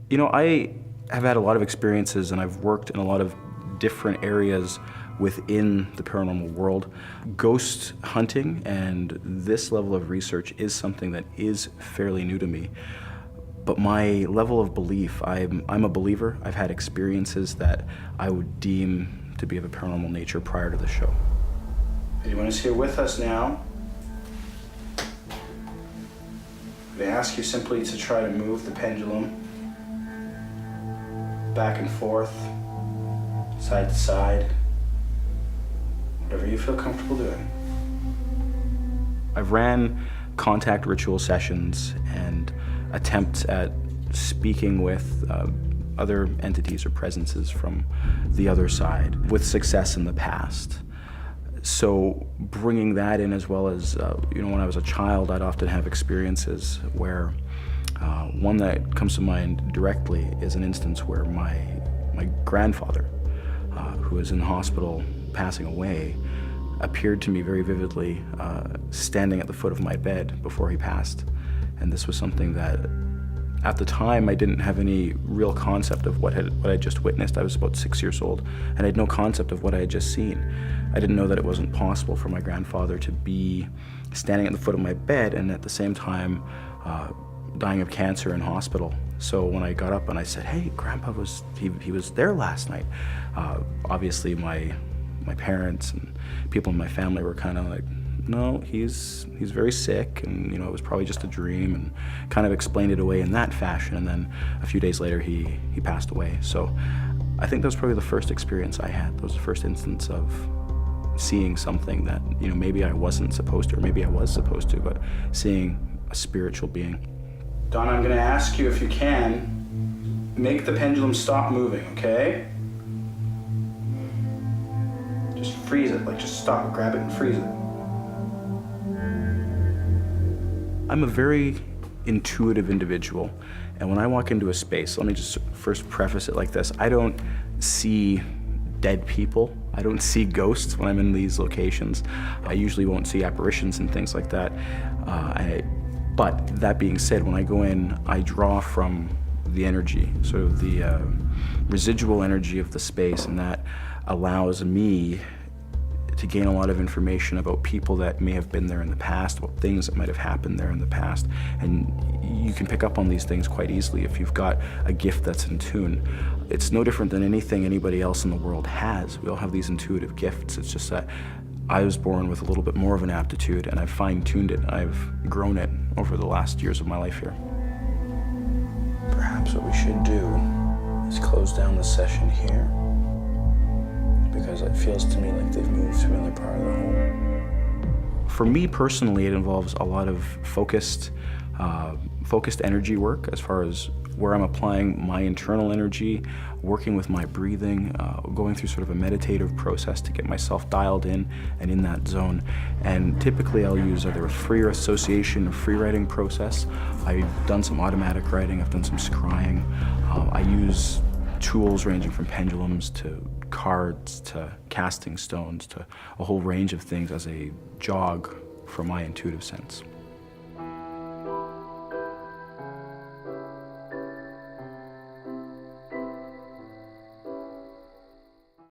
You know, I have had a lot of experiences and I've worked in a lot of different areas within the paranormal world. Ghost hunting and this level of research is something that is fairly new to me. But my level of belief, I'm a believer. I've had experiences that I would deem to be of a paranormal nature prior to the show. Anyone is here with us now. They ask you simply to try to move the pendulum back and forth, side to side, whatever you feel comfortable doing. I've ran contact ritual sessions and attempts at speaking with other entities or presences from the other side with success in the past. So bringing that in, as well as, when I was a child, I'd often have experiences where one that comes to mind directly is an instance where my grandfather, who was in the hospital passing away, appeared to me very vividly standing at the foot of my bed before he passed. And this was something that, at the time, I didn't have any real concept of what I just witnessed. I was about 6 years old, and I had no concept of what I had just seen. I didn't know that it wasn't possible for my grandfather to be standing at the foot of my bed and at the same time dying of cancer in hospital. So when I got up and I said, "Hey, Grandpa was there last night," obviously my parents and people in my family were kind of like, "No, he's very sick, and it was probably just a dream," and kind of explained it away in that fashion. And then a few days later, he passed away. So I think that was probably the first experience I had. That was the first instance of seeing something that maybe I wasn't supposed to, or maybe I was supposed to, but seeing a spiritual being. Donna, I'm going to ask you, if you can, make the pendulum stop moving, okay? Just freeze it, just stop, grab it and freeze it. I'm a very intuitive individual, and when I walk into a space, let me just first preface it like this: I don't see dead people. I don't see ghosts when I'm in these locations. I usually won't see apparitions and things like that. But that being said, when I go in, I draw from the energy, sort of the residual energy of the space, and that allows me to gain a lot of information about people that may have been there in the past, about things that might have happened there in the past. And you can pick up on these things quite easily if you've got a gift that's in tune. It's no different than anything anybody else in the world has. We all have these intuitive gifts. It's just that I was born with a little bit more of an aptitude, and I've fine-tuned it. I've grown it over the last years of my life here. Perhaps what we should do is close down the session here, because it feels to me like they've moved to another part of the home. For me personally, it involves a lot of focused energy work, as far as where I'm applying my internal energy, working with my breathing, going through sort of a meditative process to get myself dialed in and in that zone. And typically I'll use either a free association or free writing process. I've done some automatic writing, I've done some scrying. I use tools ranging from pendulums to cards to casting stones to a whole range of things as a jog for my intuitive sense.